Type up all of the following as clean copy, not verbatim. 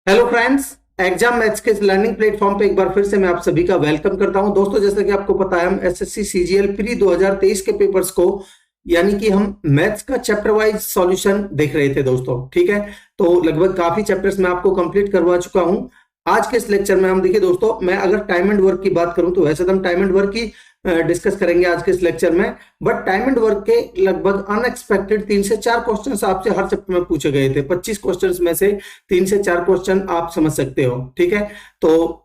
Hello friends. Exam maths के इस learning platform पे एक बार फिर से मैं आप सभी का वेलकम करता हूं। दोस्तों, जैसा कि आपको पता है, हम एसएससी सीजीएल प्री 2023 के पेपर्स को यानी कि हम मैथ्स का चैप्टर वाइज सॉल्यूशन देख रहे थे दोस्तों। ठीक है, तो लगभग काफी चैप्टर्स मैं आपको कंप्लीट करवा चुका हूं। आज के इस लेक्चर में हम देखिए दोस्तों, मैं अगर टाइम एंड वर्क की बात करूं तो वैसे तो हम टाइम एंड वर्क की डिस्कस करेंगे आज के इस लेक्चर में, बट टाइम एंड वर्क के लगभग अनएक्सपेक्टेड 3 से 4 क्वेश्चंस आपसे हर चैप्टर में पूछे गए थे। 25 क्वेश्चंस में से 3 से 4 क्वेश्चन आप समझ सकते हो। ठीक है, तो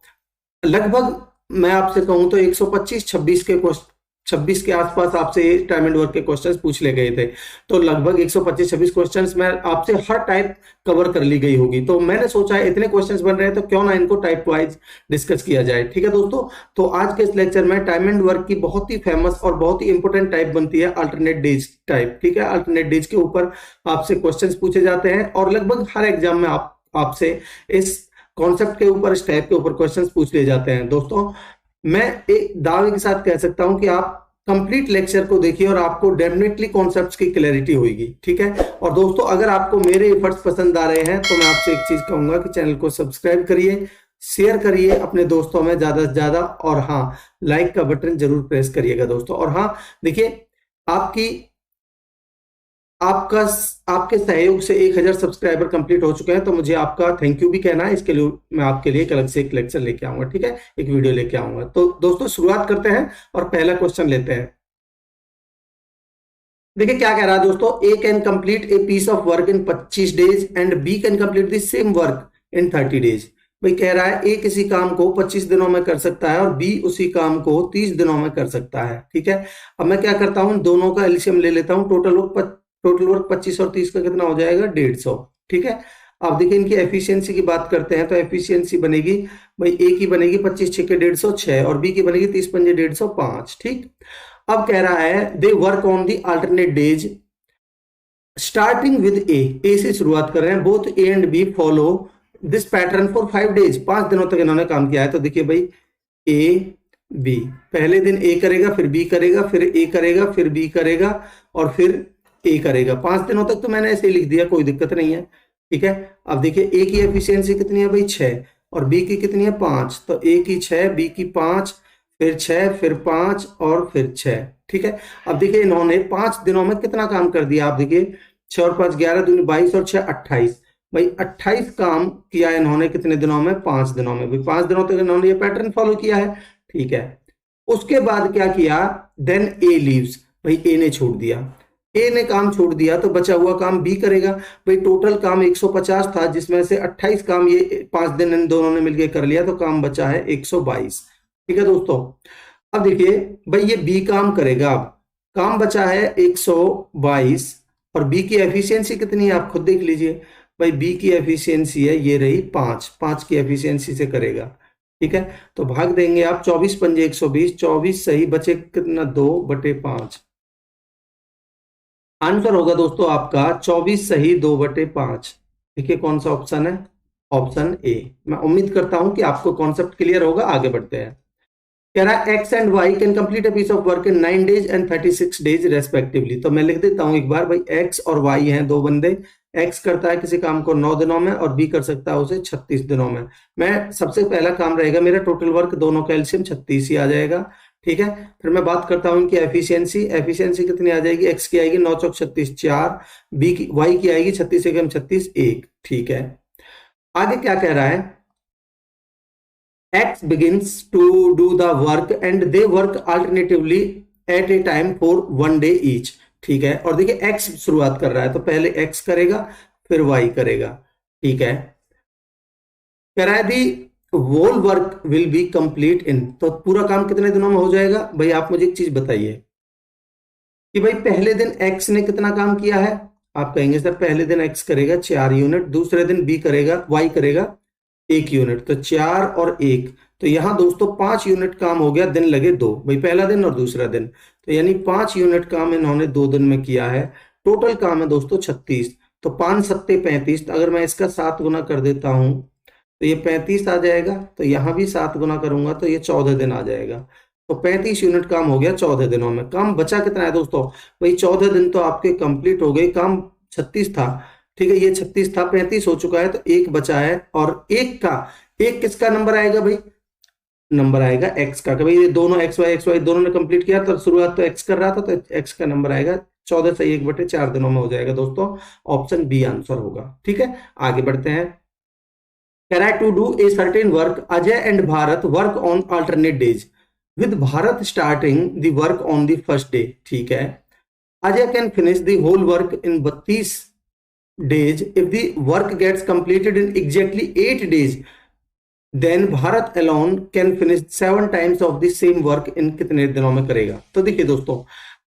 लगभग मैं आपसे कहूं तो 125 26 के आसपास आपसे टाइम एंड वर्क के क्वेश्चंस पूछ ले गए थे। तो लगभग 125 26 क्वेश्चंस में आपसे हर टाइप कवर कर ली गई होगी। तो मैंने सोचा है इतने क्वेश्चंस बन रहे हैं तो क्यों ना इनको टाइप वाइज डिस्कस किया जाए। ठीक है दोस्तों, तो आज के इस लेक्चर में टाइम एंड वर्क की बहुत ही फेमस और बहुत ही इंपॉर्टेंट टाइप बनती है अल्टरनेट डेज टाइप। ठीक है, अल्टरनेट डेज के ऊपर आपसे क्वेश्चन पूछे जाते हैं और लगभग हर एग्जाम में आपसे इस कॉन्सेप्ट के ऊपर, इस टाइप के ऊपर क्वेश्चंस पूछ लिए जाते हैं। दोस्तों, मैं एक दावे के साथ कह सकता हूं कि आप कंप्लीट लेक्चर को देखिए और आपको डेफिनेटली कॉन्सेप्ट्स की क्लैरिटी होगी। ठीक है, और दोस्तों अगर आपको मेरे एफर्ट्स पसंद आ रहे हैं तो मैं आपसे एक चीज कहूंगा कि चैनल को सब्सक्राइब करिए, शेयर करिए अपने दोस्तों में ज्यादा से ज्यादा, और हाँ, लाइक का बटन जरूर प्रेस करिएगा दोस्तों। और हाँ देखिए, आपकी आपका आपके सहयोग से 1000 सब्सक्राइबर कंप्लीट हो चुके हैं, तो मुझे आपका थैंक यू भी कहना है। इसके लिए मैं आपके लिए एक अलग से एक लेक्चर लेके आऊंगा। ठीक है, एक वीडियो लेके आऊंगा। तो दोस्तों शुरुआत करते हैं और पहला क्वेश्चन लेते हैं। देखिए क्या कह रहा है दोस्तों, A can complete a piece of work in 25 days and B can complete the same work in 30 days. भाई कह रहा है ए किसी काम को 25 दिनों में कर सकता है और बी उसी काम को 30 दिनों में कर सकता है। ठीक है, अब मैं क्या करता हूं, दोनों का एलसीएम ले लेता हूं। टोटल वर्क 25 और 30 का कितना हो जाएगा, 150। ठीक है, अब देखिए इनकी एफिशिएंसी की बात करते हैं तो एफिशिएंसी बनेगी, भाई ए की बनेगी 25 6 150 और बी की बनेगी 30 5 150। ठीक, अब कह रहा है they work on the alternate days starting with A से शुरुआत कर रहे हैं। Both A and B follow this pattern for 5 days, 5 दिनों तक इन्होंने काम किया है। तो देखिए भाई, ए बी, पहले दिन ए करेगा, फिर बी करेगा, फिर ए करेगा, फिर बी करेगा और फिर ए करेगा। 5 दिनों तक तो मैंने ऐसे ही लिख दिया, कोई दिक्कत नहीं है। ठीक है, अब देखिए ए की एफिशिएंसी कितनी है भाई, 6, और बी की कितनी है, 5। तो ए की 6, बी की 5, फिर 6, फिर 5 और फिर 6। ठीक है, अब देखिए इन्होंने 5 दिनों में कितना काम कर दिया। आप देखिए 6 और 5 11 दूनी 22 और 6 28। भाई 28 काम किया इन्होंने कितने दिनों में, 5 दिनों में। भाई 5 दिनों तक इन्होंने ये पैटर्न फॉलो किया है। ठीक है, उसके बाद क्या किया, देन ए लीव्स, भाई ए ने छोड़ दिया। ए ने काम छोड़ दिया तो बचा हुआ काम बी करेगा। भाई टोटल काम 150 था, जिसमें से 28 काम ये 5 दिन इन दोनों ने मिलकर कर लिया, तो काम बचा है 122। ठीक है दोस्तों, अब देखिए भाई ये बी काम करेगा। अब काम बचा है 122 और बी की एफिशिएंसी कितनी है आप खुद देख लीजिए। भाई बी की एफिशिएंसी है, ये रही 5, 5 की एफिशिएंसी से करेगा। ठीक है, तो भाग देंगे आप, 24 पंजे 120, 24 सही, बचे कितना, 2/5। आंसर होगा दोस्तों आपका 24 सही 2/5। देखिए कौन सा ऑप्शन है, ऑप्शन ए। मैं उम्मीद करता हूं कि आपको कॉन्सेप्ट क्लियर होगा। आगे बढ़ते हैं। कह रहा है X and Y can complete a piece of work in 9 days and 36 days respectively. तो मैं लिख देता हूं एक बार, भाई एक्स और वाई हैं दो बंदे। एक्स करता है किसी काम को 9 दिनों में और बी कर सकता है उसे 36 दिनों में। मैं सबसे पहला काम रहेगा मेरा टोटल वर्क, दोनों का एलसीएम 36 ही आ जाएगा। ठीक है, फिर मैं बात करता हूं इनकी एफिशिएंसी। एफिशिएंसी कितनी आ जाएगी, एक्स की आएगी 9 चौक 36 4, बी की वाई की आएगी 36 एकम 36 1। ठीक है, आगे क्या कह रहा है, X begins to do the work and they work alternatively at a time for 1 day each। ठीक है, और देखिए X शुरुआत कर रहा है तो पहले X करेगा फिर Y करेगा। ठीक है, कह रहा है the whole work will be complete in, तो पूरा काम कितने दिनों में हो जाएगा। भाई आप मुझे एक चीज बताइए कि भाई पहले दिन X ने कितना काम किया है। आप कहेंगे सर पहले दिन X करेगा 4 यूनिट, दूसरे दिन B करेगा, Y करेगा 1 यूनिट, तो 4 और 1, तो यहां दोस्तों 5 यूनिट काम हो गया, दिन लगे 2। भाई पहला दिन और दूसरा दिन, तो यानी 5 यूनिट काम इन्होंने 2 दिन में किया है। टोटल काम है दोस्तों 36, तो 5 सत्ते 35। अगर मैं इसका 7 गुना कर देता हूं तो ये 35 आ जाएगा, तो यहां भी 7 गुना करूंगा तो ये 14 दिन आ जाएगा। तो 35 यूनिट काम हो गया 14 दिनों में। काम बचा कितना है दोस्तों, भाई 14 दिन तो आपके कंप्लीट हो गए, काम 36 था, ठीक है, ये 36 था, 35 हो चुका है, तो एक बचा है, और एक किसका नंबर आएगा भाई, नंबर आएगा एक्स का। भाई ये दोनों एक्स वाई दोनों ने कंप्लीट किया, तो शुरुआत तो एक्स कर रहा था, तो एक्स का नंबर आएगा 14 से 1/4 दिनों में हो जाएगा दोस्तों। ऑप्शन बी आंसर होगा। ठीक है, आगे बढ़ते हैं। कह रहा है to do a certain work, Ajay and Bharat work on alternate days with Bharat starting the work on the first day. ठीक है, Ajay can finish the whole work in 32 days if the work gets completed in exactly 8 days, then Bharat alone can finish 7 times of the same work in कितने दिनों में करेगा। तो देखिए दोस्तों,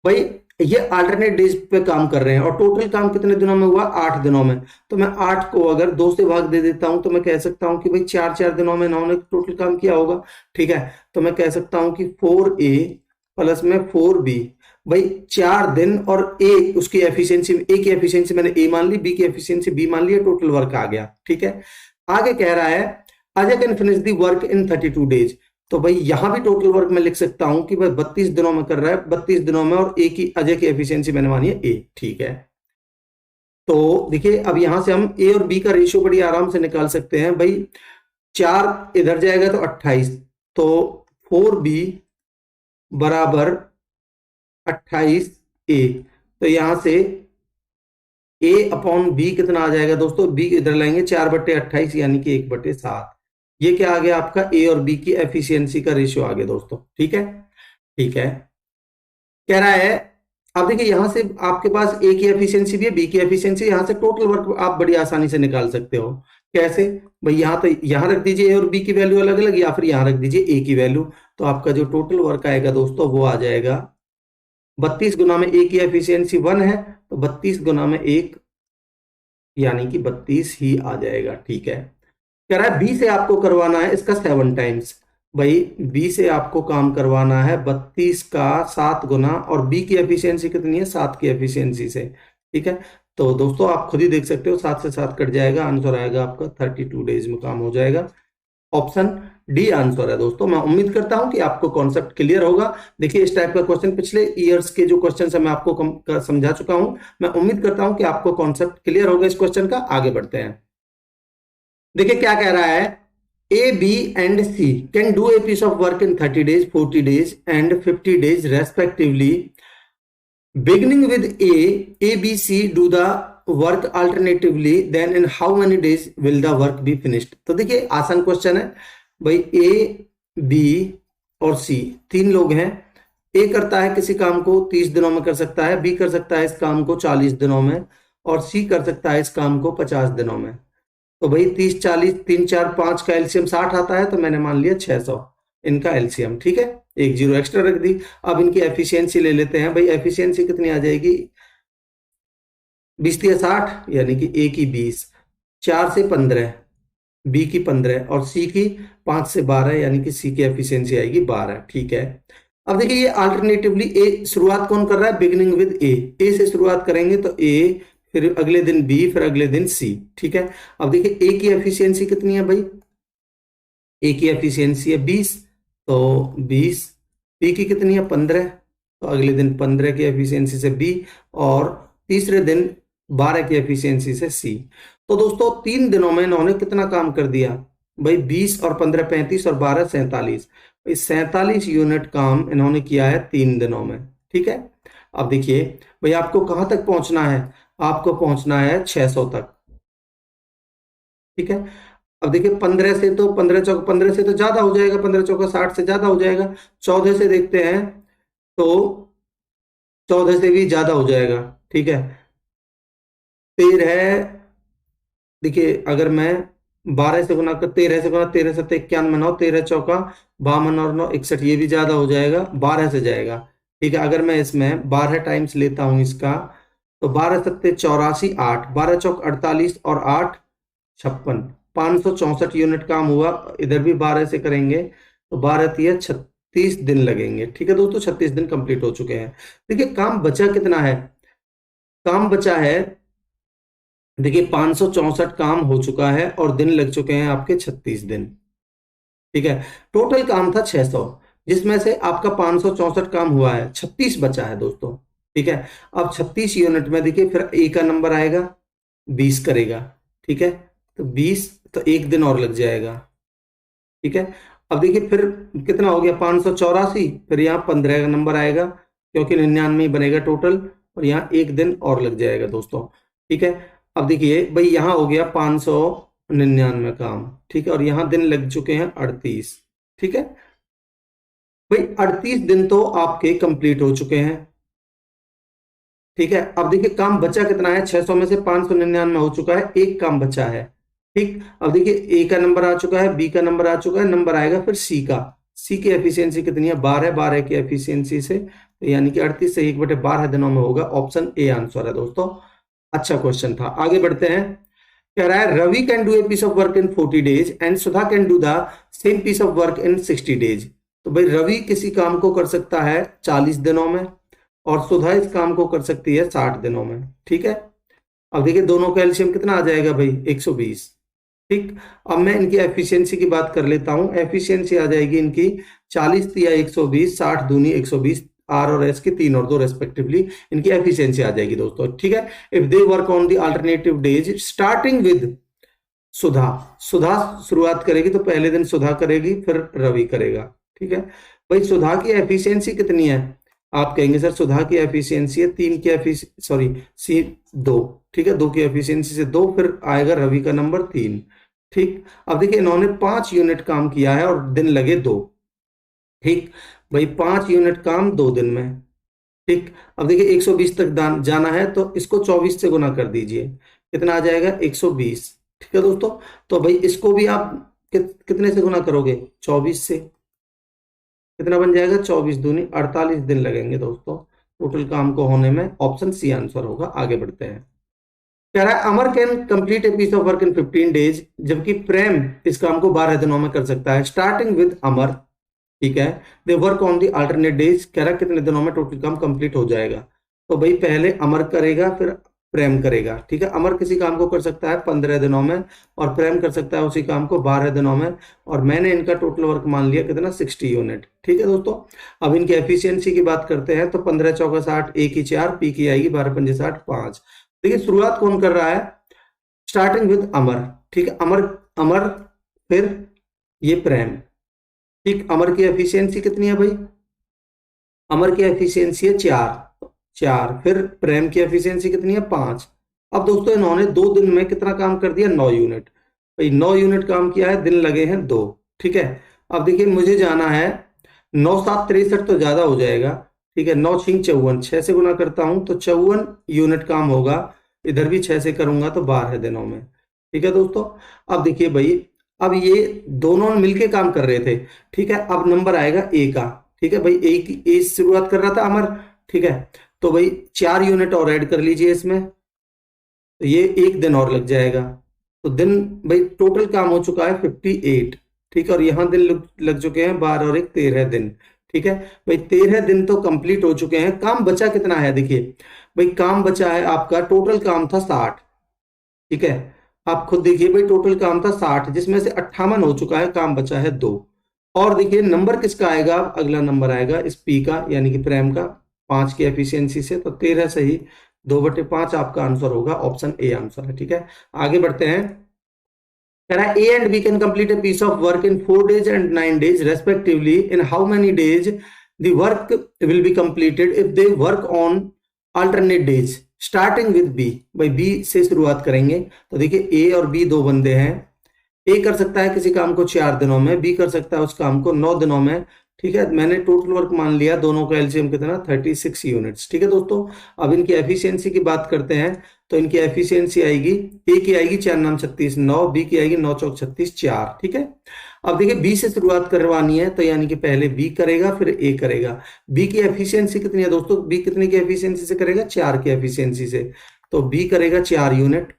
भाई ये अल्टरनेट डेज पे काम कर रहे हैं, और टोटल काम कितने दिनों में हुआ, 8 दिनों में। तो मैं 8 को अगर 2 से भाग दे देता हूं, तो मैं कह सकता हूं कि भाई 4 दिनों में इन्होंने टोटल काम किया होगा। ठीक है, तो मैं कह सकता हूं कि 4A प्लस में 4B, भाई 4 दिन, और ए उसकी एफिशिएंसी, ए की एफिशिएंसी मैंने ए मान ली, बी की एफिशिएंसी बी मान ली, टोटल वर्क आ गया। ठीक है, आगे कह रहा है Ajay can finish the work in 32 days. तो भाई यहां भी टोटल वर्क मैं लिख सकता हूं कि भाई 32 दिनों में कर रहा है, 32 दिनों में, और ए की, अजय की एफिशिएंसी मैंने मानी है ए। ठीक है, तो देखिए अब यहां से हम ए और बी का रेशियो बड़ी आराम से निकाल सकते हैं। भाई 4 इधर जाएगा तो 28, तो 4B बराबर 28A। तो यहां से A अपॉन बी कितना आ जाएगा दोस्तों, बी इधर लाएंगे 4/28 यानी कि 1/7। ये क्या आ गया आपका, ए और बी की एफिशिएंसी का रेशियो आ गया दोस्तों। ठीक है, ठीक है, कह रहा है अब देखिए यहां से आपके पास ए की एफिशिएंसी भी है, बी की एफिशिएंसी, यहां से टोटल वर्क आप बड़ी आसानी से निकाल सकते हो। कैसे भाई, यहां तो यहां रख दीजिए ए और बी की वैल्यू अलग अलग, या फिर यहां रख दीजिए ए की वैल्यू। तो आपका जो टोटल वर्क आएगा दोस्तों वो आ जाएगा 32 गुना में ए की एफिशिएंसी 1 है, तो 32 गुना में 1 यानी कि 32 ही आ जाएगा। ठीक है, कह रहा है बी से आपको करवाना है इसका 7 टाइम्स। भाई बी से आपको काम करवाना है 32 का 7 गुना, और बी की एफिशिएंसी कितनी है, 7 की एफिशिएंसी से। ठीक है, तो दोस्तों आप खुद ही देख सकते हो, 7 से 7 कट जाएगा, आंसर आएगा आपका 32 डेज में काम हो जाएगा। ऑप्शन डी आंसर है दोस्तों। मैं उम्मीद करता हूं कि आपको कॉन्सेप्ट क्लियर होगा। देखिए इस टाइप का क्वेश्चन पिछले ईयर्स के जो क्वेश्चन है मैं आपको समझा चुका हूं। मैं उम्मीद करता हूं कि आपको कॉन्सेप्ट क्लियर होगा इस क्वेश्चन का। आगे बढ़ते हैं, देखिए क्या कह रहा है, A, B and C can do a piece of work in 30 days, 40 days and 50 days respectively. Beginning with A, B, C do the work alternatively, then in how many days will the work be finished? तो देखिए आसान question है भाई, A, B और C 3 लोग हैं। A करता है किसी काम को 30 दिनों में कर सकता है, B कर सकता है इस काम को 40 दिनों में, और C कर सकता है इस काम को 50 दिनों में। तो भाई 30, 40, 3, 4, 5 का एलसीएम 60 आता है, तो मैंने मान लिया 600 इनका एलसीएम। ठीक है, एक जीरो एक्स्ट्रा रख दी। अब इनकी एफिशिएंसी ले लेते हैं। भाई एफिशिएंसी कितनी आ जाएगी, 20 या 60 यानी कि ए की 20, 4 से 15, बी की 15 और सी की 5 से 12 यानी कि सी की एफिशिएंसी आएगी 12। ठीक है, अब देखिए ये अल्टरनेटिवली ए शुरुआत कौन कर रहा है, बिगिनिंग विद ए से शुरुआत करेंगे, तो ए, फिर अगले दिन बी, फिर अगले दिन सी। ठीक है, अब देखिए ए की एफिशिएंसी कितनी है भाई, ए की एफिशिएंसी है 20, तो 20, बी की कितनी है 15, तो अगले दिन 15 की एफिशिएंसी से बी, और तीसरे दिन 12 की एफिशिएंसी से सी। तो दोस्तों 3 दिनों में इन्होंने कितना काम कर दिया भाई, 20 और 15 35 और 12 47, 47 यूनिट काम इन्होंने किया है 3 दिनों में। ठीक है, अब देखिए भाई आपको कहां तक पहुंचना है, आपको पहुंचना है 600 तक। ठीक है, अब देखिए 15 से तो 15 से तो ज्यादा हो जाएगा, 15 चौका 60 से ज्यादा हो जाएगा। 14 से देखते हैं तो 14 से भी ज्यादा हो जाएगा। ठीक है, 13, देखिए अगर मैं 12 से गुना कर, 13 से गुना, 13 से 91, 9, 13 चौका 52 और 9 61, ये भी ज्यादा हो जाएगा, 12 से जाएगा। ठीक है, अगर मैं इसमें 12 टाइम्स लेता हूं इसका, तो 12 सत्ते 84, 8, 12 चौक 48 और 8 56, 564 यूनिट काम हुआ। इधर भी 12 से करेंगे तो 12 तिया 36 दिन लगेंगे। ठीक है दोस्तों, 36 दिन कंप्लीट हो चुके हैं। देखिए काम बचा कितना है, काम बचा है देखिए 564 काम हो चुका है, और दिन लग चुके हैं आपके 36 दिन। ठीक है, टोटल काम था 600, जिसमें से आपका 564 काम हुआ है, 36 बचा है दोस्तों। ठीक है, अब 36 यूनिट में देखिए फिर ए का नंबर आएगा, 20 करेगा, ठीक है। तो 20, तो एक दिन और लग जाएगा, ठीक है। अब देखिए फिर कितना हो गया 584, फिर यहाँ 15 का नंबर आएगा क्योंकि 99 बनेगा टोटल, और यहाँ एक दिन और लग जाएगा दोस्तों, ठीक है। अब देखिए भाई यहाँ हो गया 599 काम, ठीक है, और यहाँ दिन लग चुके हैं 38, ठीक है भाई। 38 दिन तो आपके कंप्लीट हो चुके हैं, ठीक है। अब देखिए काम बचा कितना है, 600 में से 599 हो चुका है, एक काम बचा है, ठीक। अब देखिए ए का नंबर आ चुका है, बी का नंबर आ चुका है, नंबर आएगा फिर सी का। सी की एफिशिएंसी कितनी है, 12, 12 की एफिशिएंसी से तो यानी कि 38 से 1/12 दिनों में होगा, ऑप्शन ए आंसर है दोस्तों। अच्छा क्वेश्चन था, आगे बढ़ते हैं। कह रहा है Ravi can do a piece of work in 40 days and Sudha can do the same piece of work in 60 days. तो भाई रवि किसी काम को कर सकता है 40 दिनों में और सुधा इस काम को कर सकती है 60 दिनों में, ठीक है। अब देखिए दोनों का एलसीएम कितना आ जाएगा भाई, 120, ठीक। अब मैं इनकी एफिशिएंसी की बात कर लेता हूं, एफिशिएंसी आ जाएगी इनकी 40 या 120, 60 दूनी 120, आर और एस की 3 और 2 रेस्पेक्टिवली इनकी एफिशिएंसी आ जाएगी दोस्तों, ठीक है। If they work on the alternative days starting with Sudha, Sudha शुरुआत करेगी तो पहले दिन सुधा करेगी फिर रवि करेगा, ठीक है भाई। सुधा की एफिशिएंसी कितनी है, आप कहेंगे सर सुधा की एफिशिएंसी है 3 की सॉरी सी 2, ठीक है, 2 की एफिशिएंसी से 2, फिर आएगा रवि का नंबर 3, ठीक। अब देखिए इन्होंने 5 यूनिट काम किया है और दिन लगे 2, ठीक भाई, 5 यूनिट काम 2 दिन में, ठीक। अब देखिए 120 तक जाना है तो इसको 24 से गुना कर दीजिए, कितना आ जाएगा 120, ठीक है दोस्तों। तो भाई इसको भी आप कितने से गुना करोगे, 24 से, कितना बन जाएगा 24 दूनी 48 दिन लगेंगे दोस्तों टोटल काम को होने में, ऑप्शन सी आंसर होगा। आगे बढ़ते हैं। कह रहा है Amar can complete a piece of work in 15 days, जबकि प्रेम इस काम को 12 दिनों में कर सकता है, स्टार्टिंग विद अमर, ठीक है। They work on the alternate days, कह रहा है कितने दिनों में टोटल काम कंप्लीट हो जाएगा। तो भाई पहले अमर करेगा फिर प्रेम करेगा, ठीक है। अमर किसी काम को कर सकता है 15 दिनों में और प्रेम कर सकता है उसी काम को 12 दिनों में, और मैंने इनका टोटल वर्क मान लिया कितना 60 यूनिट, ठीक है दोस्तों। अब इनकी एफिशिएंसी की बात करते हैं तो 15 चौका 60, ए की 4, पी की आएगी 12 पंजे 60, 5। देखिए शुरुआत कौन कर रहा है, स्टार्टिंग विद अमर, ठीक है, अमर अमर फिर ये प्रेम, ठीक। अमर की एफिशिएंसी कितनी है भाई, अमर की एफिशिएंसी है 4, फिर प्रेम की एफिशिएंसी कितनी है 5। अब दोस्तों इन्होंने 2 दिन में कितना काम कर दिया, 9 यूनिट, भाई 9 यूनिट काम किया है, दिन लगे हैं 2, ठीक है। अब देखिए मुझे जाना है 9 7 63 तो ज्यादा हो जाएगा, ठीक है, 9 6 54, 6 से गुना करता हूं तो 54 यूनिट काम होगा, इधर भी 6 से करूंगा तो 12 दिनों में, ठीक है दोस्तों। अब देखिए भाई अब ये दोनों मिलके काम कर रहे थे, ठीक है। अब नंबर आएगा ए का, ठीक है भाई, ए की ए से शुरुआत कर रहा था अमर, ठीक है। तो भाई 4 यूनिट और ऐड कर लीजिए इसमें, तो ये एक दिन और लग जाएगा, तो दिन भाई टोटल काम हो चुका है 58, ठीक है। और यहाँ दिन लग चुके हैं 12 और 1 13 दिन, ठीक है भाई। 13 दिन तो कंप्लीट हो चुके हैं, काम बचा कितना है देखिए भाई, काम बचा है आपका, टोटल काम था 60, ठीक है। आप खुद देखिए भाई टोटल काम था 60 जिसमें से 58 हो चुका है, काम बचा है 2। और देखिए नंबर किसका आएगा, अगला नंबर आएगा इस पी का यानी कि प्रेम का, 5 की एफिशिएंसी से, तो 13 से ही 2/5 आपका आंसर होगा, ऑप्शन ए आंसर है, ठीक है। आगे बढ़ते हैं। कह रहा है A and B can complete a piece of work in 4 days and 9 days respectively, in how many days the work will be completed if they work on alternate days starting with B. भाई B से शुरुआत करेंगे तो देखिए ए और B 2 बंदे हैं, ए कर सकता है किसी काम को 4 दिनों में, बी कर सकता है उस काम को 9 दिनों में, ठीक है। मैंने टोटल वर्क मान लिया, दोनों का एलसीएम कितना 36 यूनिट्स, ठीक है दोस्तों। अब इनकी एफिशिएंसी की बात करते हैं तो इनकी एफिशिएंसी आएगी, ए की आएगी 4 9 36 9, बी की आएगी 9 चौक 36 4, ठीक है। अब देखिए बी से शुरुआत करवानी है तो यानी कि पहले बी करेगा फिर ए करेगा। बी की एफिशिएंसी कितनी है दोस्तों, बी कितने की एफिशिएंसी से करेगा, 4 की एफिशिएंसी से, तो बी करेगा 4 यूनिट,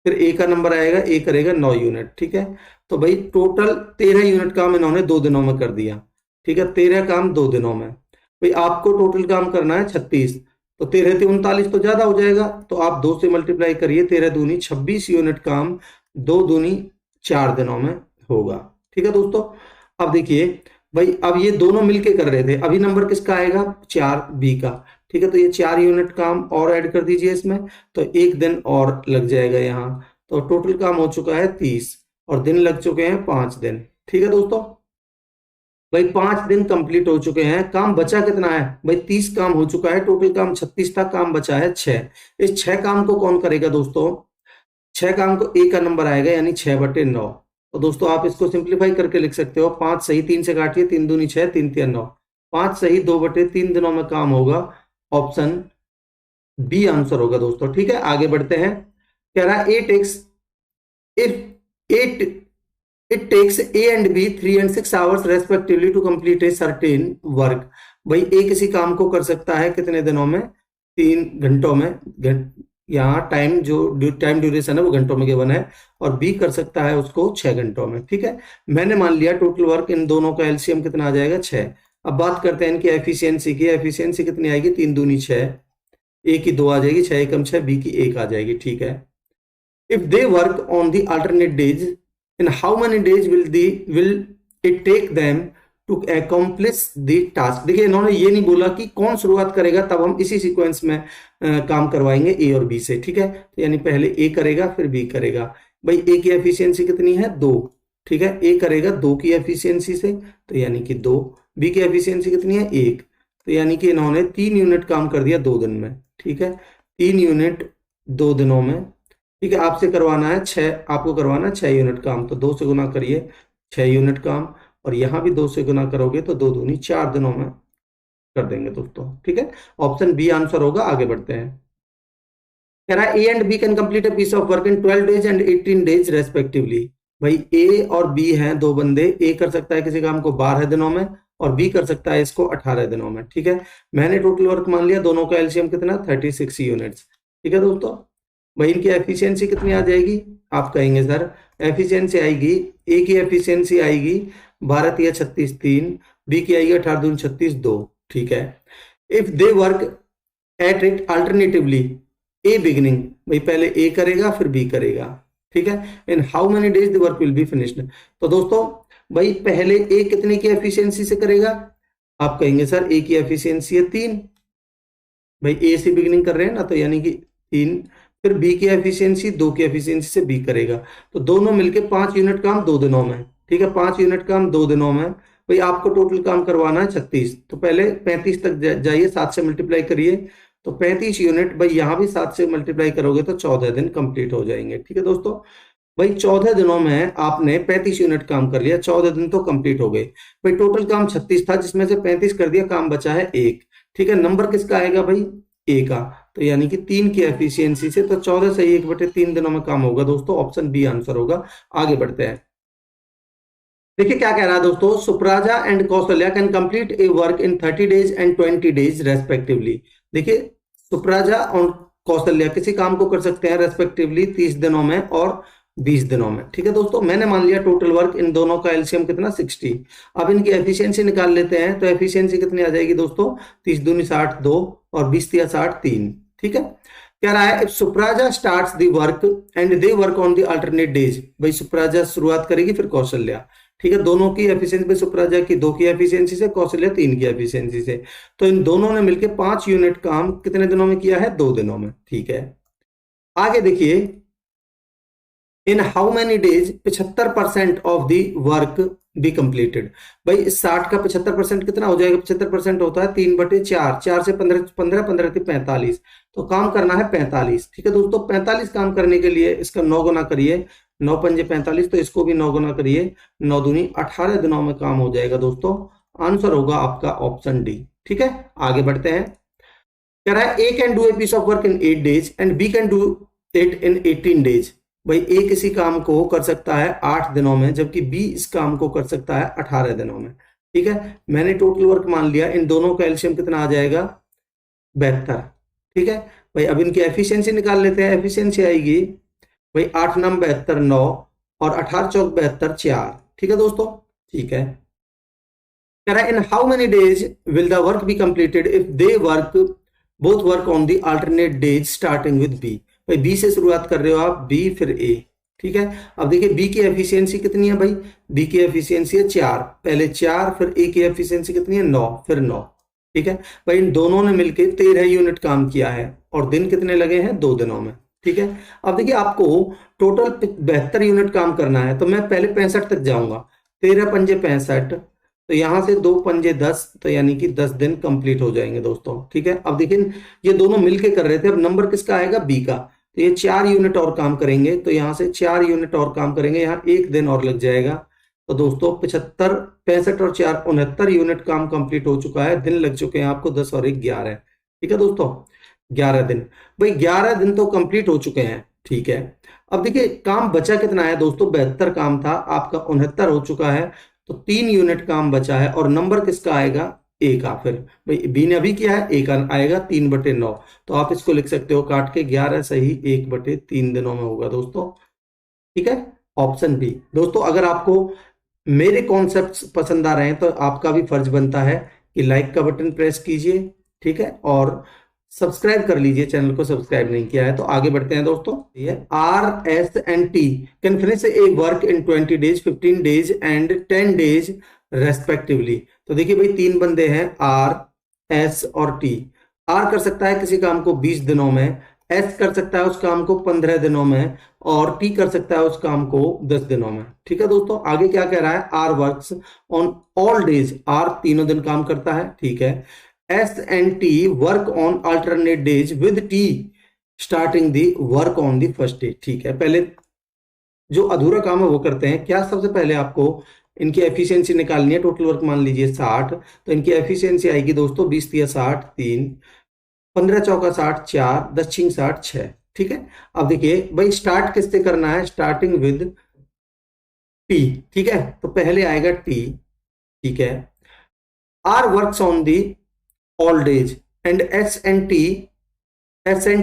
फिर ए का नंबर आएगा, ए करेगा 9 यूनिट, ठीक है। तो भाई टोटल 13 यूनिट काम इन्होंने 2 दिनों में कर दिया, ठीक है, 13 काम 2 दिनों में। भाई आपको टोटल काम करना है 36, तो 13 से 39 तो ज्यादा हो जाएगा, तो आप 2 से मल्टीप्लाई करिए, 13 दूनी 26 यूनिट काम 2 दूनी 4 दिनों में होगा, ठीक है दोस्तों। अब देखिए भाई अब ये दोनों मिलके कर रहे थे, अभी नंबर किसका आएगा 4 बी का, ठीक है, तो ये 4 यूनिट काम और ऐड कर दीजिए इसमें, तो 1 दिन और लग जाएगा यहाँ। तो टोटल काम हो चुका है 30 और दिन लग चुके हैं 5 दिन। ठीक है दोस्तों, भाई 5 दिन कंप्लीट हो चुके हैं। काम बचा कितना है भाई? 30 काम हो चुका है, टोटल काम 36 था, काम बचा है 6। इस 6 काम को कौन करेगा दोस्तों? 6 काम को ए का नंबर आएगा, यानी 6/9। तो दोस्तों आप इसको सिंप्लीफाई करके लिख सकते हो, 5 सही 3 से काटिए, 3 दूनी 6, 3 तिया 9, 5 सही 2/3 दिनों में काम होगा। ऑप्शन बी आंसर होगा दोस्तों। ठीक है, आगे बढ़ते हैं। कह रहा है it takes A and B 3 and 6 hours respectively to complete a certain work. भाई ए किसी काम को कर सकता है कितने दिनों में? 3 घंटों में। यहाँ टाइम टाइम ड्यूरेशन है वो घंटों में गिवन है, और बी कर सकता है उसको 6 घंटों में। ठीक है, मैंने मान लिया टोटल वर्क इन दोनों का एलसीएम कितना आ जाएगा? 6। अब बात करते हैं इनकी एफिशिएंसी की। एफिशिएंसी कितनी आएगी? 3 दूनी 6, ए की 2 आ जाएगी, 6 एकम 6, बी की 1 आ जाएगी। ठीक है, if they work on the alternate days, in how many days will it take them to accomplish the task. देखिए इन्होंने ये नहीं बोला कि कौन शुरुआत करेगा, तब हम इसी सीक्वेंस में काम करवाएंगे ए और बी से। ठीक है, तो यानी पहले ए करेगा फिर बी करेगा। भाई ए की एफिशिएंसी कितनी है? 2। ठीक है, ए करेगा 2 की एफिशिएंसी से, तो यानी कि 2। बी की एफिशिएंसी कितनी है? 1, तो यानी कि इन्होंने 3 यूनिट काम कर दिया 2 दिन में। ठीक है, 3 यूनिट 2 दिनों में। ठीक है, आपसे करवाना है 6, आपको करवाना है 6 यूनिट काम, तो 2 से गुना करिए 6 यूनिट काम, और यहां भी 2 से गुना करोगे तो 2 दूनी 4 दिनों में कर देंगे दोस्तों। ठीक है, ऑप्शन बी आंसर होगा। आगे बढ़ते हैं। कह रहा है A and B can complete a piece of work in 12 days and 18 days respectively. भाई ए और बी हैं 2 बंदे, ए कर सकता है किसी काम को 12 दिनों में और बी कर सकता है इसको 18 दिनों में। ठीक है, मैंने टोटल वर्क मान लिया, दोनों का एलसीएम कितना? 36 यूनिट्स। ठीक है दोस्तों, भाई इनकी एफिशिएंसी कितनी आ जाएगी? आप कहेंगे सर एफिशिएंसी आएगी, ए की एफिशिएंसी आएगी 12 या 36 3, बी की आएगी 18 दूनी 36 2। ठीक है, if they work at it alternatively A beginning, भाई पहले ए करेगा फिर बी करेगा। ठीक है, in how many days the work will be finished. तो दोस्तों भाई पहले ए कितने की एफिशिएंसी से करेगा? आप कहेंगे सर ए की एफिशिएंसी है 3, भाई ए से बिगिनिंग कर रहे हैं ना, तो यानी कि 3। फिर बी की एफिशिएंसी 2 की एफिशिएंसी से बी करेगा, तो दोनों मिलके 5 यूनिट काम 2 दिनों में। ठीक है, 5 यूनिट काम 2 दिनों में। भाई आपको टोटल काम करवाना है 36, तो पहले 35 तक जाइए, 7 से मल्टीप्लाई करिए, तो 35 यूनिट। भाई यहाँ भी 7 से मल्टीप्लाई करोगे तो 14 दिन कंप्लीट हो जाएंगे। ठीक है दोस्तों, भाई 14 दिनों में आपने 35 यूनिट काम कर लिया, 14 दिन तो कंप्लीट हो गए। भाई टोटल काम 36 था, जिसमें से 35 कर दिया, काम बचा है 1। ठीक है, नंबर किसका आएगा भाई? ए का, तो यानी कि 3 की एफिशिएंसी से, तो 14 से 1/3 दिनों में काम होगा दोस्तों। ऑप्शन बी आंसर होगा। आगे बढ़ते हैं। देखिए क्या कह रहा है दोस्तों, Supraja and Kaushalya can complete a work in 30 days and 20 days respectively. देखिए सुप्राजा और कौशल्या किसी काम को कर सकते हैं रेस्पेक्टिवली 30 दिनों में और 20 दिनों में। ठीक है दोस्तों, मैंने मान लिया टोटल वर्क इन दोनों का एलसीएम कितना? 60। अब इनकी एफिशिएंसी निकाल लेते हैं, तो एफिशिएंसी कितनी आ जाएगी दोस्तों? 30 दूनी 60 2 और 20 या 60 3। ठीक है, कह रहा है if Supraja starts the work and they work on the alternate days. भाई सुप्राजा शुरुआत करेगी फिर कौशल्या। ठीक है, दोनों की एफिशिएंसी में सुप्राजा की 2 की एफिशिएंसी से, कौशल्या 3 की एफिशिएंसी से, तो इन दोनों ने मिलकर 5 यूनिट काम कितने दिनों में किया है? 2 दिनों में। ठीक है, आगे देखिए, इन how many days 75% of the work be completed. भाई इस 60 का 75% कितना हो जाएगा? 75% होता है 3/4, 4 से 15 15 15 से 45, तो काम करना है 45। ठीक है दोस्तों, 45 काम करने के लिए इसका 9 गुना करिए, 9 पंजे 45, तो इसको भी 9 गुना करिए, 9 दूनी 18 दिनों में काम हो जाएगा दोस्तों। आंसर होगा आपका ऑप्शन डी। ठीक है, आगे बढ़ते हैं। कह रहा है A can do a piece of work in 8 days and B can do it in 18 days. भाई ए किसी काम को कर सकता है 8 दिनों में, जबकि बी इस काम को कर सकता है 18 दिनों में। ठीक है, मैंने टोटल वर्क मान लिया, इन दोनों का एलसीएम कितना आ जाएगा? 72। ठीक है, भाई अब इनकी एफिशिएंसी निकाल लेते हैं। एफिशिएंसी आएगी भाई 8 9 72 9 और 18 चौक 72 4। ठीक है दोस्तों, ठीक है, कह रहा है in how many days will the work be completed if they work both work on the alternate days starting with B. भाई बी से शुरुआत कर रहे हो आप, बी फिर ए। ठीक है, अब देखिए बी की एफिशिएंसी कितनी है? भाई बी की एफिशिएंसी है 4, पहले 4, फिर ए की एफिशिएंसी कितनी है? 9, फिर 9। ठीक है भाई, इन दोनों ने मिलके 13 यूनिट काम किया है और दिन कितने लगे हैं, 2 दिनों में। ठीक है, अब देखिए आपको टोटल 72 यूनिट काम करना है, तो मैं पहले 65 तक जाऊंगा। 13 पंजे 65, तो यहां से 2 पंजे 10, तो यानी कि 10 दिन कंप्लीट हो जाएंगे दोस्तों। ठीक है, अब देखिए ये दोनों मिलके कर रहे थे, अब नंबर किसका आएगा, बी का। तो ये 4 यूनिट और काम करेंगे, तो यहां से 4 यूनिट और काम करेंगे, यहाँ 1 दिन और लग जाएगा। तो दोस्तों 75, 65 और 4 69 यूनिट काम कंप्लीट हो चुका है, दिन लग चुके हैं आपको 10 और 1 11। ठीक है दोस्तों, 11 दिन। भाई 11 दिन तो कंप्लीट हो चुके हैं। ठीक है, अब देखिए काम बचा कितना है दोस्तों, 72 काम था आपका, 69 हो चुका है, तो 3 यूनिट काम बचा है और नंबर किसका आएगा, ए का। फिर भाई बी ने अभी किया है, ए का आएगा 3/9। तो आप इसको लिख सकते हो काट के 11 सही 1/3 दिनों में होगा दोस्तों। ठीक है, ऑप्शन बी। दोस्तों अगर आपको मेरे कॉन्सेप्ट्स पसंद आ रहे हैं तो आपका भी फर्ज बनता है कि लाइक का बटन प्रेस कीजिए। ठीक है, और सब्सक्राइब कर लीजिए, चैनल को सब्सक्राइब नहीं किया है। तो आगे बढ़ते हैं दोस्तों। ये R S and T can finish a work in 20 days, 15 days and 10 days respectively. तो देखिए भाई 3 बंदे हैं, आर, एस और टी। आर कर सकता है किसी काम को 20 दिनों में, एस कर सकता है उस काम को 15 दिनों में, और टी कर सकता है उस काम को 10 दिनों में। ठीक है दोस्तों, आगे क्या कह रहा है, R works on all days, R तीनों दिन काम करता है। ठीक है, S and T work on alternate days with T starting the work on the first day. ठीक है, पहले जो अधूरा काम है वो करते हैं क्या, सबसे पहले आपको इनकी एफिशिएंसी निकालनी है। टोटल वर्क मान लीजिए 60, तो इनकी एफिशिएंसी आएगी दोस्तों 20 तिया 60 3, 15 चौका 60 4, 10 छिंग 60 6। ठीक है, अब देखिए भाई स्टार्ट किससे करना है, स्टार्टिंग विद टी। ठीक है, तो पहले आएगा टी। ठीक है, R works on the all days and S and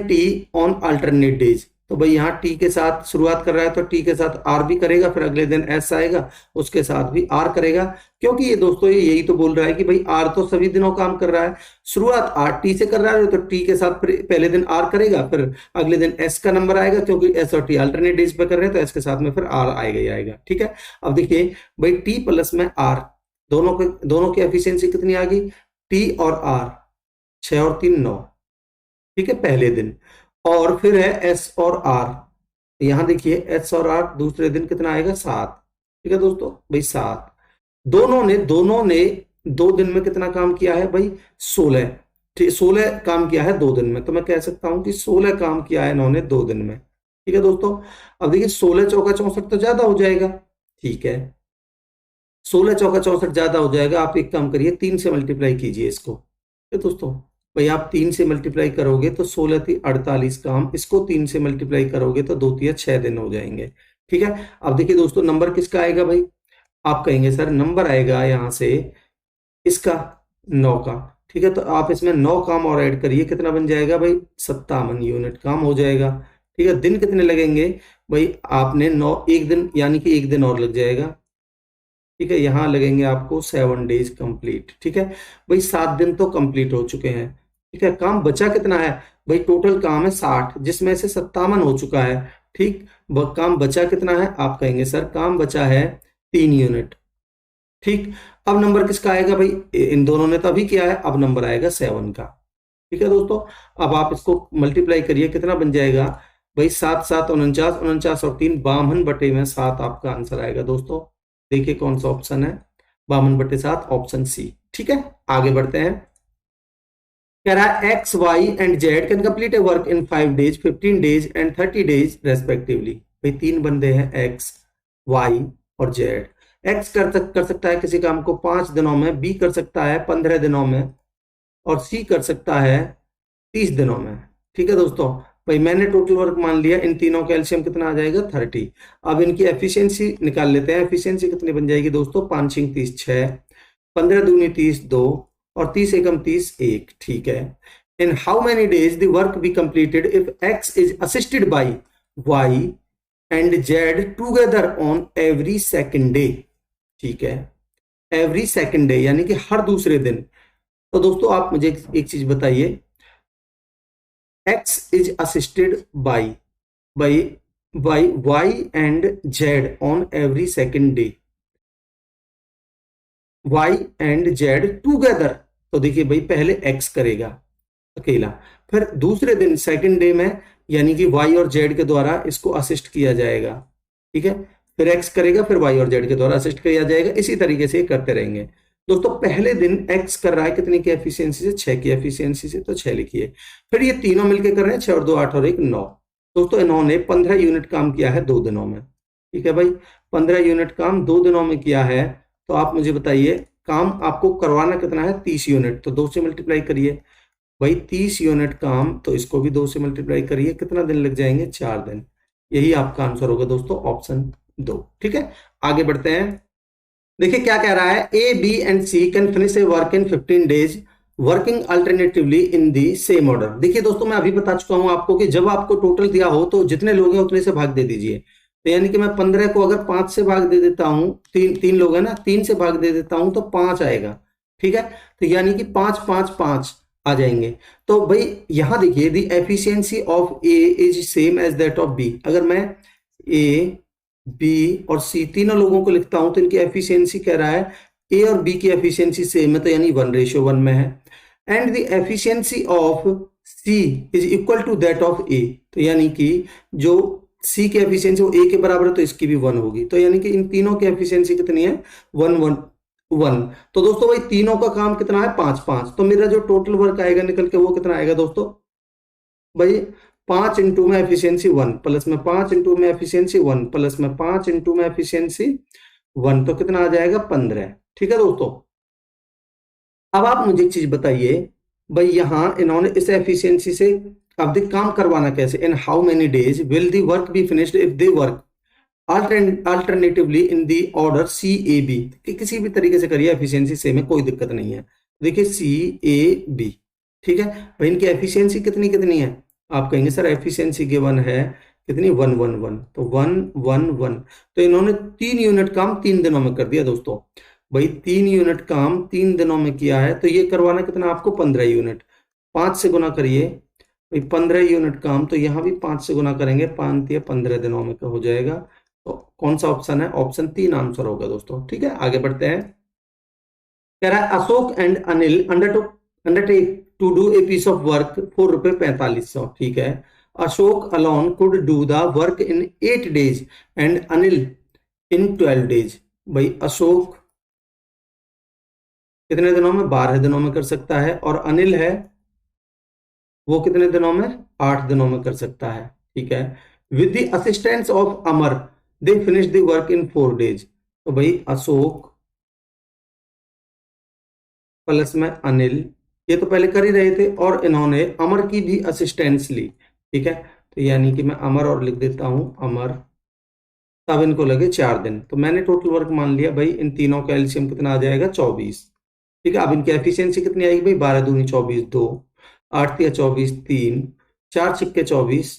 T on alternate days. तो भाई यहाँ टी के साथ शुरुआत कर रहा है तो टी के साथ आर भी करेगा, फिर अगले दिन एस आएगा उसके साथ भी आर करेगा, क्योंकि ये दोस्तों ये यही तो बोल रहा है कि भाई आर तो सभी दिनों काम कर रहा है। शुरुआत आर टी से कर रहा है तो टी के साथ पहले दिन आर करेगा, फिर अगले दिन एस का नंबर आएगा, क्योंकि एस और टी अल्टरनेट डेज पे कर रहे हैं तो एस के साथ में फिर आर आएगा ही आएगा। ठीक है, अब देखिए भाई टी प्लस में आर, दोनों की एफिशिएंसी कितनी आ गई, टी और आर 6 और 3 9। ठीक है, पहले दिन। और फिर है एस और आर, यहां देखिए एस और आर दूसरे दिन कितना आएगा 7। ठीक है दोस्तों, भाई 7। दोनों ने 2 दिन में कितना काम किया है भाई, 16। 16 काम किया है 2 दिन में, तो मैं कह सकता हूं कि 16 काम किया है इन्होंने 2 दिन में। ठीक है दोस्तों, अब देखिए 16 चौका 64 तो ज्यादा हो जाएगा। ठीक है, 16 चौका 64 ज्यादा हो जाएगा, आप एक काम करिए 3 से मल्टीप्लाई कीजिए इसको। ठीक है दोस्तों, भाई आप 3 से मल्टीप्लाई करोगे तो 16 थी 48 काम, इसको 3 से मल्टीप्लाई करोगे तो 2 तिया 6 दिन हो जाएंगे। ठीक है, अब देखिए दोस्तों नंबर किसका आएगा भाई, आप कहेंगे सर नंबर आएगा यहां से इसका 9 का। ठीक है, तो आप इसमें 9 काम और ऐड करिए, कितना बन जाएगा भाई, 57 यूनिट काम हो जाएगा। ठीक है, दिन कितने लगेंगे भाई, आपने 9 एक दिन यानी कि 1 दिन और लग जाएगा। ठीक है, यहां लगेंगे आपको 7 डेज कंप्लीट। ठीक है भाई, 7 दिन तो कंप्लीट हो चुके हैं। ठीक है, काम बचा कितना है भाई, टोटल काम है 60 जिसमें से 57 हो चुका है। ठीक, काम बचा कितना है, आप कहेंगे सर काम बचा है 3 यूनिट। ठीक, अब नंबर किसका आएगा भाई, इन दोनों ने तो अभी किया है, अब नंबर आएगा 7 का। ठीक है दोस्तों, अब आप इसको मल्टीप्लाई करिए, कितना बन जाएगा भाई, 7 7 49, 49 और 3 52/7 आपका आंसर आएगा दोस्तों। देखिए कौन सा ऑप्शन है, 52/7 ऑप्शन सी। ठीक है, आगे बढ़ते हैं। कह रहा है X Y and Z can complete a work in 5 days, 15 days and 30 days respectively. भाई 3 बंदे हैं, एक्स, वाई और जेड। एक्स कर सकता है किसी काम को 5 दिनों में, बी कर सकता है 15 दिनों में, और सी कर सकता है 30 दिनों में। ठीक है दोस्तों, भाई मैंने टोटल वर्क मान लिया, इन तीनों का एलसीएम कितना आ जाएगा 30। अब इनकी एफिशिएंसी निकाल लेते हैं, एफिशिएंसी कितनी बन जाएगी दोस्तों, 5 छिंग 30 6, 15 दूनी 30 2, और 30 एकम 30 1। ठीक है, in how many days the work be completed if X is assisted by Y and Z together on every second day. ठीक है, एवरी सेकेंड डे यानी कि हर दूसरे दिन। तो दोस्तों आप मुझे एक चीज बताइए, x is assisted by y and z on every second day, y and z together तो देखिए भाई पहले एक्स करेगा अकेला, फिर दूसरे दिन सेकंड डे में यानी कि वाई और जेड के द्वारा इसको असिस्ट किया जाएगा, ठीक है। फिर एक्स करेगा, फिर वाई और जेड के द्वारा असिस्ट किया जाएगा, इसी तरीके से करते रहेंगे। दोस्तों पहले दिन एक्स कर रहा है कितनी की एफिशिएंसी से, 6 की एफिशिएंसी से, तो 6 लिखिए। फिर ये तीनों मिलकर कर रहे हैं, 6 और 2 8 और 1 9। दोस्तों इन्होंने 15 यूनिट काम किया है 2 दिनों में, ठीक है भाई। 15 यूनिट काम 2 दिनों में किया है, तो आप मुझे बताइए काम आपको करवाना कितना है, 30 यूनिट, तो 2 से मल्टीप्लाई करिए भाई। 30 यूनिट काम, तो इसको भी 2 से मल्टीप्लाई करिए, कितना दिन लग जाएंगे, 4 दिन। यही आपका आंसर होगा दोस्तों, ऑप्शन 2, ठीक है। आगे बढ़ते हैं, देखिए क्या कह रहा है, A B and C can finish a work in 15 days working alternatively in the same order. देखिए दोस्तों मैं अभी बता चुका हूं आपको कि जब आपको टोटल दिया हो तो जितने लोग हैं उतने से भाग दे दीजिए। तो यानी कि मैं 15 को अगर 5 से भाग दे देता हूं, तीन लोग हैं ना, 3 से भाग दे देता हूं तो 5 आएगा, ठीक है। तो यानी कि 5 5 5 आ जाएंगे। तो भाई यहां देखिए the efficiency of A is same as that of B. अगर मैं ए बी और सी तीनों लोगों को लिखता हूं तो इनकी एफिशिएंसी कह रहा है ए और बी की एफिशिएंसी सेम है, तो यानी 1:1 में है। And the efficiency of C is equal to that of A, तो यानी कि जो सी की एफिशिएंसी वो ए के बराबर है, तो इसकी भी 1 होगी। तो यानी कि इन तीनों की एफिशिएंसी कितनी है, 1 1 1। तो दोस्तों भाई तीनों का काम कितना है, 5 5। तो मेरा जो टोटल वर्क आएगा निकल के वो कितना आएगा दोस्तों भाई, 5 इंटू में एफिशिएंसी 1 प्लस में 5 इंटू में एफिशिएंसी 1 प्लस में 5 इंटू में एफिशिएंसी 1, तो कितना आ जाएगा 15, ठीक है दोस्तों। अब आप मुझे एक चीज बताइए भाई, यहां इन्होंने इस एफिशिएंसी से अब देख काम करवाना कैसे, in how many days will the work be finished if they work alternatively in the order C A B. किसी भी तरीके से करिए, एफिशिएंसी सेम है, कोई दिक्कत नहीं है। देखिए सी ए बी, ठीक है भाई, इनकी एफिशिएंसी कितनी कितनी है, आप कहेंगे सर एफिशिएंसी गिवन है कितनी, 1 1 1, तो 1 1 1। तो इन्होंने 3 यूनिट काम 3 दिनों में कर दिया दोस्तों। भाई 3 यूनिट काम 3 दिनों में किया है, तो ये करवाना कितना आपको, 15 यूनिट। 5 से गुना करिए भाई, 15 यूनिट काम, तो यहाँ भी 5 से गुना करेंगे, 5 या 15 दिनों में हो जाएगा। तो कौन सा ऑप्शन है, ऑप्शन 3 आंसर होगा दोस्तों, ठीक है। आगे बढ़ते हैं, कह रहा है Ashok and Anil undertake to do a piece of work for ₹4500, ठीक है। Ashok alone could do the work in 8 days and Anil in 12 days. भाई अशोक कितने दिनों में, 12 दिनों में कर सकता है, और अनिल है वो कितने दिनों में, 8 दिनों में कर सकता है, ठीक है। With the assistance of Amar they finish the work in 4 days. तो भाई अशोक प्लस में अनिल, ये तो पहले कर ही रहे थे, और इन्होंने अमर की भी असिस्टेंस ली, ठीक है। तो यानी कि मैं अमर और लिख देता हूं अमर, तब इनको लगे 4 दिन। तो मैंने टोटल वर्क मान लिया भाई, इन तीनों का एलसीएम कितना आ जाएगा, 24, ठीक है। अब इनकी एफिशिएंसी कितनी आएगी भाई, 12 दूनी 24 2, 8 या 24 3, 4 छिक्के 24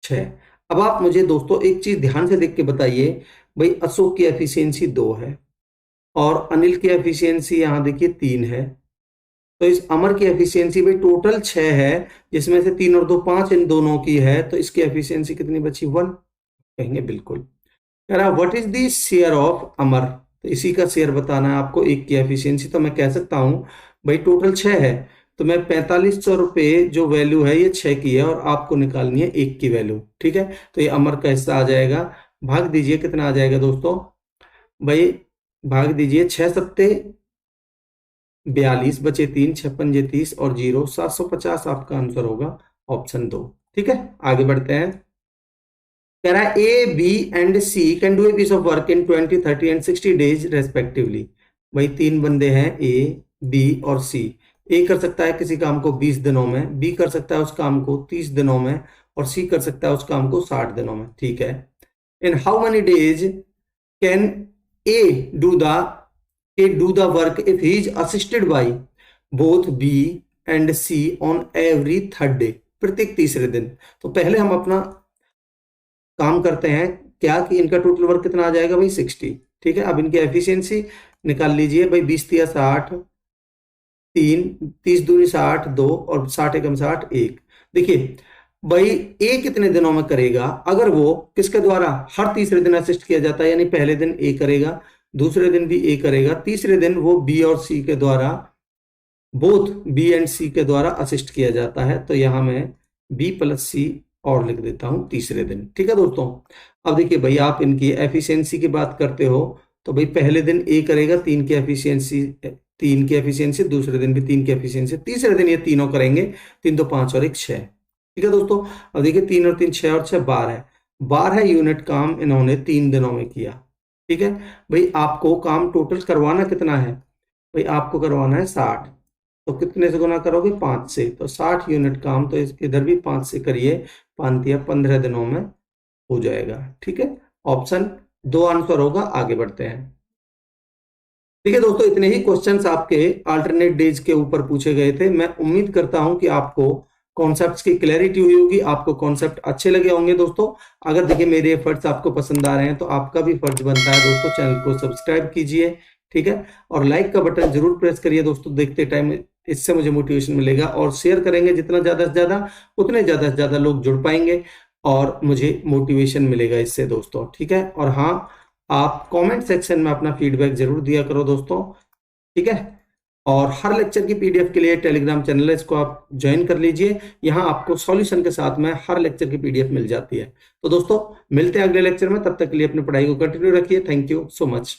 6। अब आप मुझे दोस्तों एक चीज ध्यान से देख के बताइए, भाई अशोक की एफिशिएंसी 2 है और अनिल की एफिशिएंसी यहाँ देखिए 3 है, तो इस अमर की एफिशिएंसी भाई टोटल 6 है, जिसमें से 3 और 2 5 इन दोनों की है, तो इसकी एफिशिएंसी कितनी बची, 1, कहेंगे बिल्कुल। कह रहा what is the share of Amar, तो इसी का शेयर बताना है आपको, एक की एफिशिएंसी। तो मैं कह सकता हूं भाई टोटल 6 है, तो मैं 4500 रुपये जो वैल्यू है ये 6 की है, और आपको निकालनी है 1 की वैल्यू, ठीक है। तो ये अमर का हिस्सा आ जाएगा, भाग दीजिए कितना आ जाएगा दोस्तों भाई, भाग दीजिए 6 सत्ते 42 बचे 3, 6 पंजे 30 और 0 750 आपका आंसर होगा, ऑप्शन 2, ठीक है। आगे बढ़ते हैं, कह रहा है A B and C can do a piece of work in 20 30 and 60 days respectively. भाई 3 बंदे हैं ए बी और सी, ए कर सकता है किसी काम को 20 दिनों में, बी कर सकता है उस काम को 30 दिनों में, और सी कर सकता है उस काम को 60 दिनों में, ठीक है। In how many days can A do the work if he is assisted by both B and C on every 3rd day, प्रत्येक तीसरे दिन। तो पहले हम अपना काम करते हैं क्या कि इनका टोटल वर्क कितना आ जाएगा भाई, 60, ठीक है। अब इनकी एफिशिएंसी निकाल लीजिए भाई, 20 तिया 60, 3 30 दूनी 60 2 और 60 एकम 60 1। देखिए भाई ए कितने दिनों में करेगा, अगर वो किसके द्वारा हर तीसरे दिन असिस्ट किया जाता है, यानी पहले दिन ए करेगा, दूसरे दिन भी ए करेगा, तीसरे दिन वो बी और सी के द्वारा बोथ बी एंड सी के द्वारा असिस्ट किया जाता है। तो यहां मैं बी प्लस सी और लिख देता हूं तीसरे दिन। ठीक है दोस्तों, अब देखिए भाई, आप इनकी एफिशिएंसी की बात करते हो तो भाई पहले दिन ए करेगा 3 की एफिशिएंसी, दूसरे दिन भी 3 की एफिशिएंसी, तीसरे दिन ये तीनों करेंगे, 3 तो 5 और 1 6। ठीक है दोस्तों, अब देखिए 3 और 3 6 और 6 12 है, 12 यूनिट काम इन्होंने 3 दिनों में किया। ठीक है भाई, आपको काम टोटल करवाना कितना है भाई, आपको करवाना है 60, तो कितने से गुना करोगे 5 से, तो 60 यूनिट काम, तो इधर भी 5 से करिए, 5 या 15 दिनों में हो जाएगा। ठीक है, ऑप्शन 2 आंसर होगा। आगे बढ़ते हैं। ठीक है दोस्तों, इतने ही क्वेश्चंस आपके अल्टरनेट डेज के ऊपर पूछे गए थे। मैं उम्मीद करता हूं कि आपको कॉन्सेप्ट्स की क्लैरिटी हुई होगी, आपको कॉन्सेप्ट अच्छे लगे होंगे दोस्तों। अगर देखिए मेरे एफर्ट्स आपको पसंद आ रहे हैं तो आपका भी फर्ज बनता है दोस्तों, चैनल को सब्सक्राइब कीजिए। ठीक है, और लाइक का बटन जरूर प्रेस करिए दोस्तों देखते टाइम, इससे मुझे मोटिवेशन मिलेगा। और शेयर करेंगे जितना ज्यादा से ज्यादा, उतने ज्यादा से ज्यादा लोग जुड़ पाएंगे और मुझे मोटिवेशन मिलेगा इससे दोस्तों। ठीक है, और हाँ, आप कमेंट सेक्शन में अपना फीडबैक जरूर दिया करो दोस्तों। ठीक है, और हर लेक्चर की पीडीएफ के लिए टेलीग्राम चैनल है, इसको आप ज्वाइन कर लीजिए। यहाँ आपको सॉल्यूशन के साथ में हर लेक्चर की पीडीएफ मिल जाती है। तो दोस्तों मिलते हैं अगले लेक्चर में, तब तक के लिए अपनी पढ़ाई को कंटिन्यू रखिए। Thank you so much.